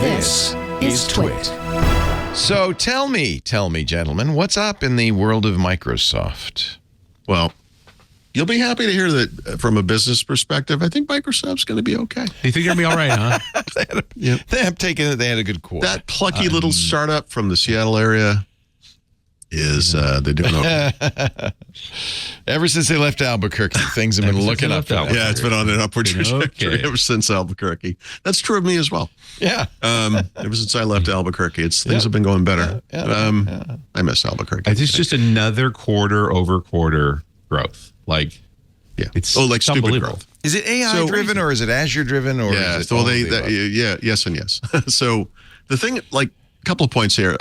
This is TWiT. So tell me, gentlemen, what's up in the world of Microsoft? Well, you'll be happy to hear that from a business perspective, I think Microsoft's going to be okay. You think they're going to be all right, huh? They had a good quarter. That plucky little startup from the Seattle area is they're doing okay. Ever since they left Albuquerque, things have been looking up. Yeah, it's been on an upward trajectory ever since Albuquerque. That's true of me as well. Yeah. Ever since I left Albuquerque, things have been going better. I miss Albuquerque. It's just another quarter-over-quarter growth. It's like stupid growth. Is it AI driven or is it Azure driven or yeah? Is it yes and yes. So the thing, a couple of points here.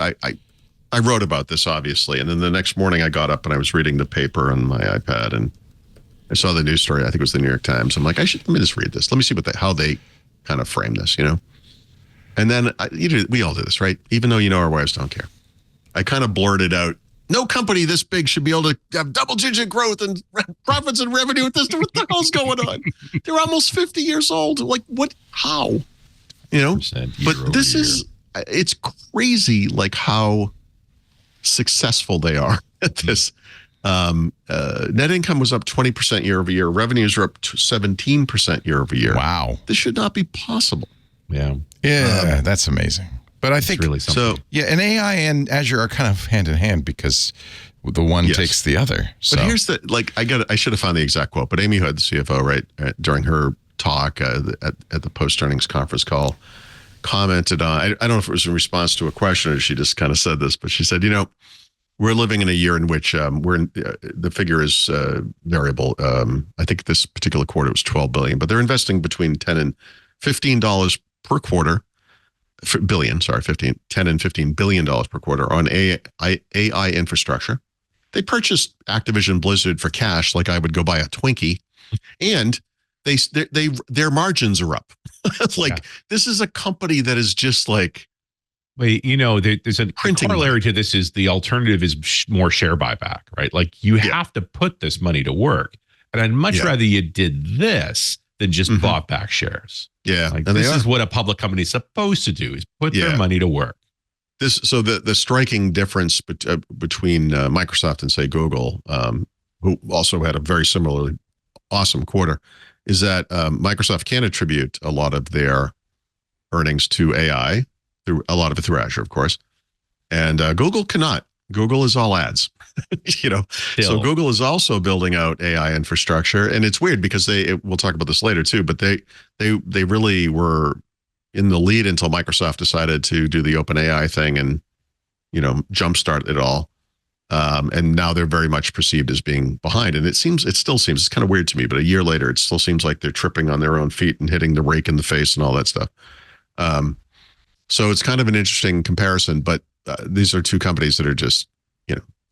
I wrote about this obviously, and then the next morning I got up and I was reading the paper on my iPad and I saw the news story. I think it was the New York Times. I'm like, let me just read this. Let me see how they kind of frame this, And then we all do this, right? Even though our wives don't care. I kind of blurted out, no company this big should be able to have double-digit growth and profits and revenue with this. What the hell's going on? They're almost 50 years old. Like, what? How? But this is, it's crazy, how successful they are at this. Net income was up 20% year over year. Revenues are up 17% year over year. Wow. This should not be possible. Yeah. Yeah, that's amazing. But I think really something. So. Yeah, and AI and Azure are kind of hand in hand because the one takes the other. So. But here's the I should have found the exact quote. But Amy Hood, the CFO, right during her talk at the post earnings conference call, commented on. I don't know if it was in response to a question or she just kind of said this, but she said, we're living in a year in which the figure is variable. I think this particular quarter was $12 billion, but they're investing between $10 and $15 per quarter. $10 and $15 billion per quarter on AI infrastructure. They purchased Activision Blizzard for cash, like I would go buy a Twinkie, and their margins are up. This is a company that is just like. Wait, there's a corollary to this is the alternative is more share buyback, right? You have to put this money to work, and I'd much rather you did this than just bought back shares. Yeah, and this is what a public company is supposed to do: is put their money to work. So the striking difference between Microsoft and say Google, who also had a very similarly awesome quarter, is that Microsoft can attribute a lot of their earnings to AI, a lot of it through Azure, of course, and Google cannot. Google is all ads, So Google is also building out AI infrastructure, and it's weird because we'll talk about this later too. But they really were in the lead until Microsoft decided to do the OpenAI thing and jumpstart it all. And now they're very much perceived as being behind. And it still seems it's kind of weird to me, but a year later, it still seems like they're tripping on their own feet and hitting the rake in the face and all that stuff. So it's kind of an interesting comparison, but these are two companies that are just,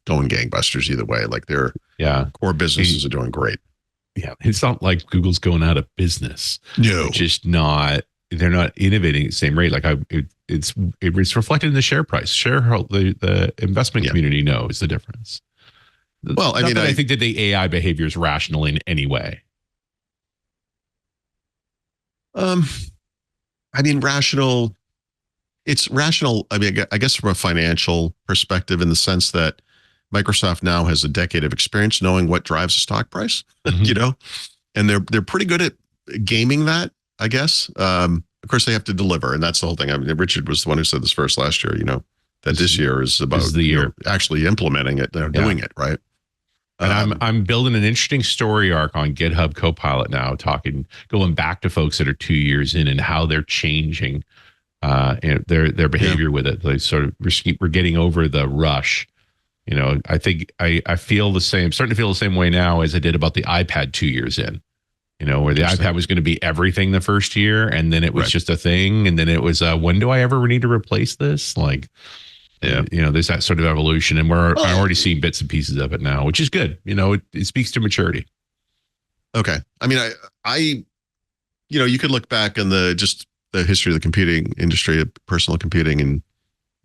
going gangbusters either way. Their core businesses are doing great. Yeah. It's not like Google's going out of business. No. They're not innovating at the same rate. It's reflected in the share price. The investment community knows the difference. Well, I think that the AI behavior is rational in any way. Rational. It's rational. I guess from a financial perspective, in the sense that Microsoft now has a decade of experience knowing what drives a stock price, and they're pretty good at gaming that, I guess. Of course, they have to deliver, and that's the whole thing. Richard was the one who said this first last year, that this year is about the year actually implementing it. They're doing it, right? And I'm building an interesting story arc on GitHub Copilot now, going back to folks that are 2 years in and how they're changing their behavior with it. We're getting over the rush. I think I feel the same, starting to feel the same way now as I did about the iPad 2 years in, where the iPad was going to be everything the first year. And then it was just a thing. And then it was, when do I ever need to replace this? There's that sort of evolution, and I'm already seeing bits and pieces of it now, which is good. It speaks to maturity. Okay. You could look back in the history of the computing industry, of personal computing, and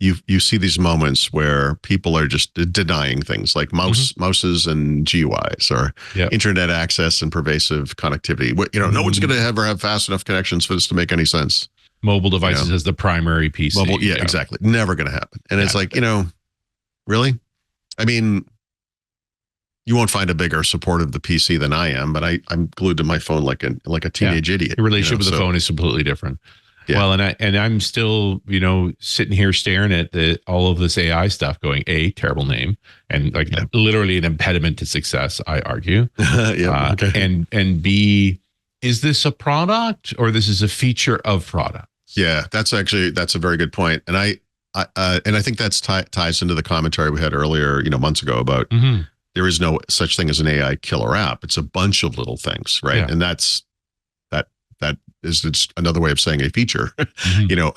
you see these moments where people are just denying things like mouses and GUIs or internet access and pervasive connectivity. No one's going to ever have fast enough connections for this to make any sense. mobile devices as the primary PC. Mobile, yeah, exactly. Never going to happen. And it's like, really? I mean, you won't find a bigger supporter of the PC than I am, but I'm glued to my phone like a teenage idiot. Your relationship with the phone is completely different. Yeah. Well, and I'm still, sitting here staring at all of this AI stuff going, terrible name, and literally an impediment to success, I argue. And B, is this a product or this is a feature of product? Yeah, that's a very good point. And I think that's ties into the commentary we had earlier, months ago about there is no such thing as an AI killer app. It's a bunch of little things, right? Yeah. And that is just another way of saying a feature,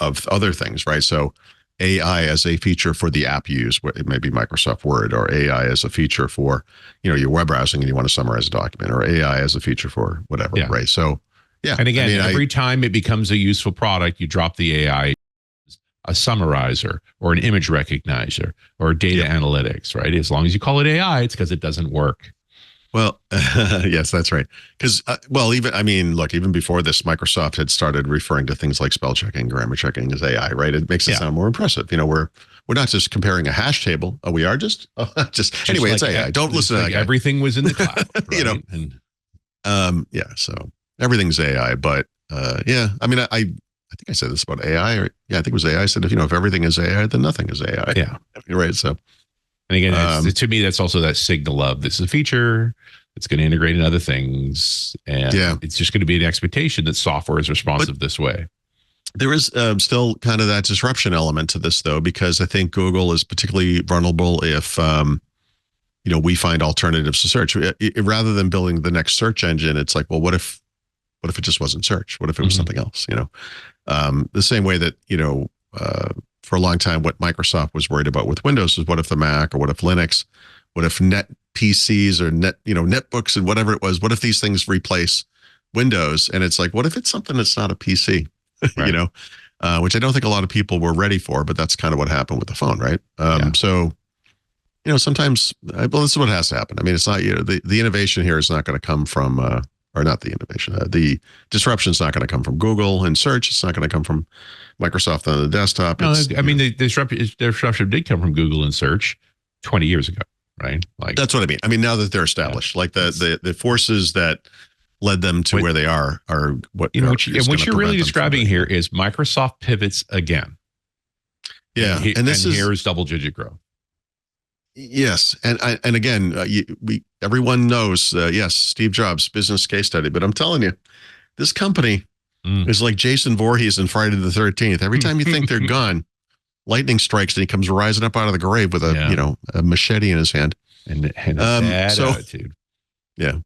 of other things, right? So AI as a feature for the app you use, it may be Microsoft Word, or AI as a feature for, your web browsing and you want to summarize a document, or AI as a feature for whatever, right? So, yeah. And again, every time it becomes a useful product, you drop the AI, a summarizer or an image recognizer or data analytics, right? As long as you call it AI, it's because it doesn't work. Well, yes, that's right. Because, even before this, Microsoft had started referring to things like spell checking, grammar checking as AI, right? It makes it sound more impressive. We're not just comparing a hash table. Oh, we are just anyway, it's AI. Don't listen to that guy. Everything was in the cloud, right? So everything's AI. But I think I said this about AI. I think it was AI. I said, if everything is AI, then nothing is AI. Yeah. Right. So. And again, to me, that's also that signal of this is a feature. It's going to integrate in other things. And it's just going to be an expectation that software is responsive this way. There is still kind of that disruption element to this, though, because I think Google is particularly vulnerable if, we find alternatives to search. Rather than building the next search engine, it's like, well, what if it just wasn't search? What if it was something else? The same way that, for a long time, what Microsoft was worried about with Windows is what if the Mac, or what if Linux, what if net PCs or netbooks and whatever it was, what if these things replace Windows? And it's like, what if it's something that's not a PC, right. Which I don't think a lot of people were ready for, but that's kind of what happened with the phone, right? So, sometimes, this is what has to happen. I mean, it's not, the innovation here is not going to come from, or not the innovation, the disruption is not going to come from Google and search. It's not going to come from Microsoft on the desktop. No, the disruption did come from Google and search 20 years ago, right? Like, that's what I mean. I mean, now that they're established, like the forces that led them to where they are what what you're really describing here is Microsoft pivots again. Yeah, and here's double-digit growth. Yes, and again, everyone knows. Yes, Steve Jobs business case study, but I'm telling you, this company is like Jason Voorhees in Friday the 13th. Every time you think they're gone, lightning strikes and he comes rising up out of the grave with a machete in his hand and a bad attitude. Yeah.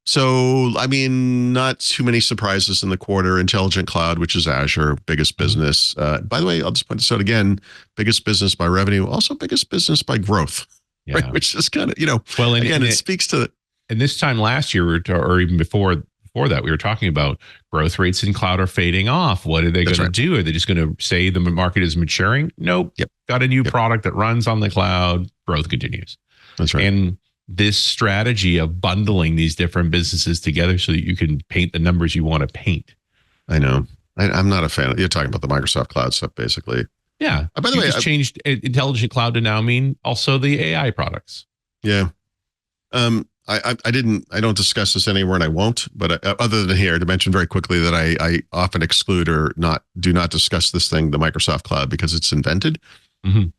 So, not too many surprises in the quarter. Intelligent Cloud, which is Azure, biggest business. By the way, I'll just point this out again. Biggest business by revenue, also biggest business by growth, right? Which is kind of, it speaks to. And this time last year, or even before that, we were talking about growth rates in cloud are fading off. What are they going to do? Are they just going to say the market is maturing? Nope. Yep. Got a new product that runs on the cloud. Growth continues. That's right. And this strategy of bundling these different businesses together so that you can paint the numbers you want to paint. I know. I'm not a fan of, you're talking about the Microsoft Cloud stuff, basically. Yeah. By the way, just changed Intelligent Cloud to now mean also the AI products. Yeah. I don't discuss this anywhere, and I won't, but other than here, to mention very quickly that I often exclude or do not discuss this thing, the Microsoft Cloud, because it's invented.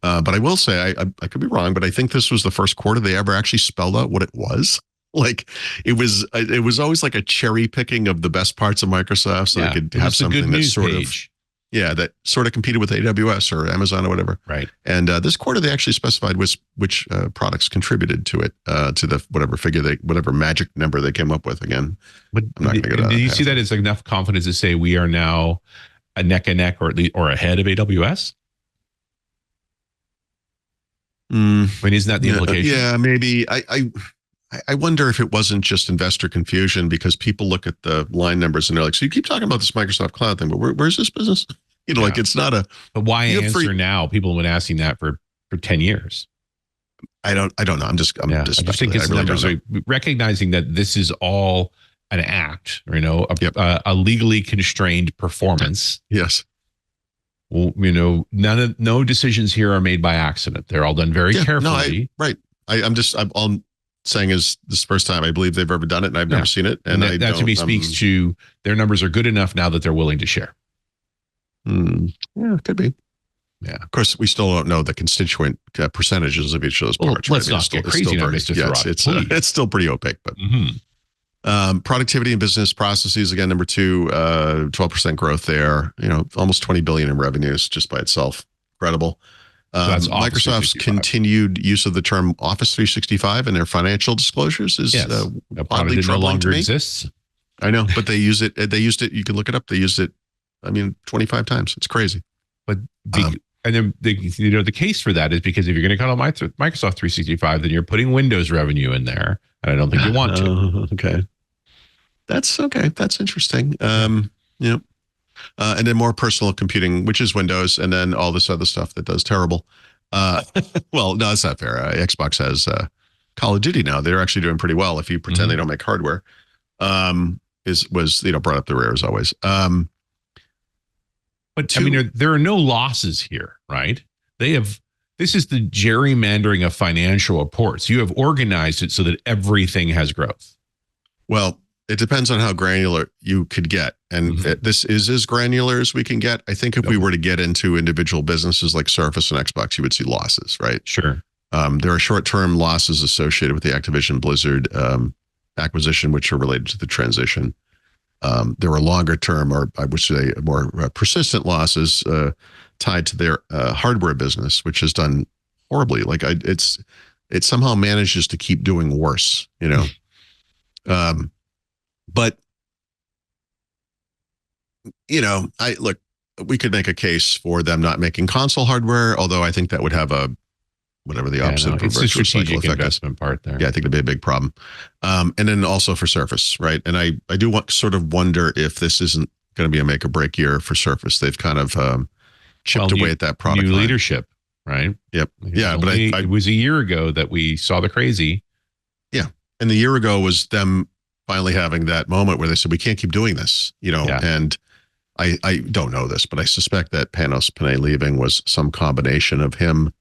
But I will say, I could be wrong, but I think this was the first quarter they ever actually spelled out what it was. Like it was always like a cherry picking of the best parts of Microsoft, so they could have something that sort of competed with AWS or Amazon or whatever. Right. And this quarter they actually specified which products contributed to it, to the whatever magic number they came up with. Again, but I'm not do you see that as enough confidence to say we are now a neck and neck, or at least ahead of AWS? I mean, isn't that the implication? Yeah, maybe. I wonder if it wasn't just investor confusion, because people look at the line numbers and they're like, so you keep talking about this Microsoft Cloud thing, but where's this business? Like it's not a. But why answer now? People have been asking that for 10 years. I don't know. I'm just I just think it's numbers. Recognizing that this is all an act, or, a legally constrained performance. Yes. Well, no decisions here are made by accident. They're all done very carefully. Right. I'm all saying is this is the first time I believe they've ever done it, and I've never seen it. And that to me speaks to their numbers are good enough now that they're willing to share. Yeah, it could be. Yeah. Of course, we still don't know the constituent percentages of each of those parts. Let's not get crazy on Mr. Thurrott. It's still pretty opaque, but productivity and business processes, again, number 2, 12% growth there, almost 20 billion in revenues just by itself. Incredible. So that's Microsoft's continued use of the term Office 365 in their financial disclosures is oddly troubling no longer to me. Exists. I know, but they use it. They used it. You can look it up. They used it. 25 times. It's crazy. But and then the case for that is because if you're going to call it Microsoft 365, then you're putting Windows revenue in there, and I don't think you want to. Okay. That's okay. That's interesting. And then more personal computing, which is Windows, and then all this other stuff that does terrible. Well, no, that's not fair. Xbox has Call of Duty now. They're actually doing pretty well if you pretend they don't make hardware. Was brought up the rear as always. But there are no losses here, right? This is the gerrymandering of financial reports. You have organized it so that everything has growth. Well, it depends on how granular you could get. And this is as granular as we can get. I think if we were to get into individual businesses like Surface and Xbox, you would see losses, right? Sure. There are short-term losses associated with the Activision Blizzard acquisition, which are related to the transition. There were longer-term, or I would say more persistent losses tied to their hardware business, which has done horribly. Like it somehow manages to keep doing worse, But we could make a case for them not making console hardware, although I think that would have the opposite of a it's the strategic investment part there. Yeah, I think it'd be a big problem. And then also for Surface, right? And I do sort of wonder if this isn't going to be a make or break year for Surface. They've kind of chipped away at that product. New line. leadership, right? Yep. But it was a year ago that we saw the crazy. Yeah, and the year ago was them finally having that moment where they said we can't keep doing this, And I don't know this, but I suspect that Panos Panay leaving was some combination of him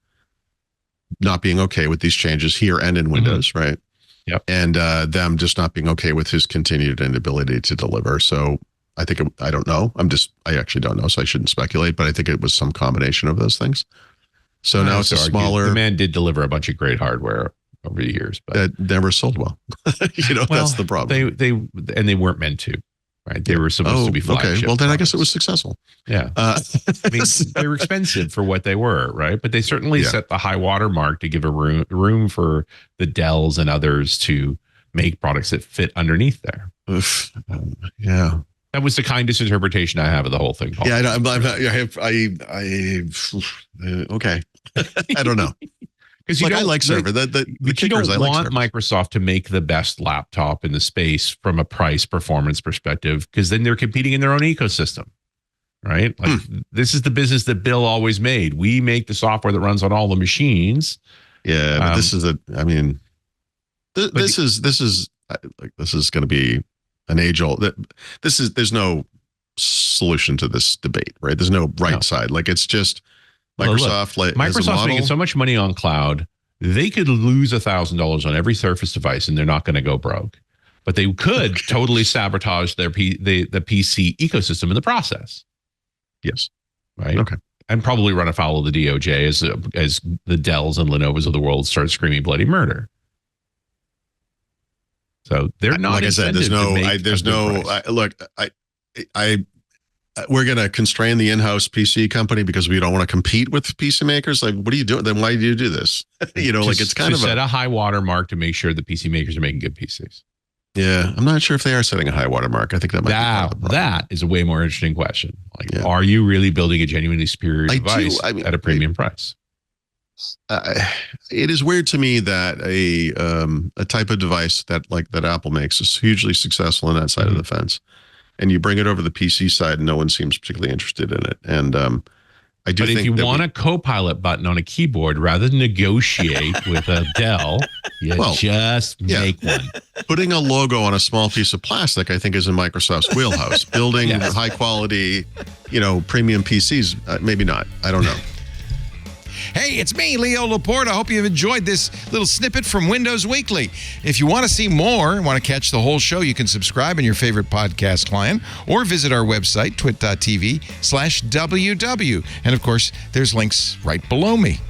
not being okay with these changes here and in Windows, right? Yep. And them just not being okay with his continued inability to deliver. So I think I don't know. I actually don't know, so I shouldn't speculate. But I think it was some combination of those things. So now it's a smaller. The man did deliver a bunch of great hardware over the years, but that never sold well. That's the problem. They weren't meant to. Right, they were supposed to be flagship. Okay, well then I guess it was successful. Yeah, they were expensive for what they were, right? But they certainly set the high water mark to give a room for the Dells and others to make products that fit underneath there. Yeah, that was the kindest interpretation I have of the whole thing, Paul. Yeah, okay. I don't know. Because I like Server. The you don't want Surface. Microsoft to make the best laptop in the space from a price performance perspective, because then they're competing in their own ecosystem, right? Like this is the business that Bill always made. We make the software that runs on all the machines. Yeah, but this is this is going to be an age old. There's no solution to this debate, right? There's no side. Like it's just. Microsoft's making so much money on cloud, they could lose $1,000 on every Surface device, and they're not going to go broke. But they could totally sabotage the PC ecosystem in the process. Yes. Right. Okay. And probably run afoul of the DOJ as the Dells and Lenovos of the world start screaming bloody murder. So they're not. Like I said, we're going to constrain the in-house PC company because we don't want to compete with PC makers. Like, what are you doing? Then why do you do this? It's kind of set a high water mark to make sure the PC makers are making good PCs. Yeah, I'm not sure if they are setting a high water mark. I think that might be that is a way more interesting question. Like, are you really building a genuinely superior device at a premium price? It is weird to me that a type of device that Apple makes is hugely successful on that side of the fence. And you bring it over the PC side, and no one seems particularly interested in it. And I do But think if you that want a Copilot button on a keyboard, rather than negotiate with a Dell, you just make one. putting a logo on a small piece of plastic, I think, is in Microsoft's wheelhouse. Building high quality, premium PCs, maybe not. I don't know. Hey, it's me, Leo Laporte. I hope you've enjoyed this little snippet from Windows Weekly. If you want to see more and want to catch the whole show, you can subscribe in your favorite podcast client or visit our website, twit.tv/WW. And of course, there's links right below me.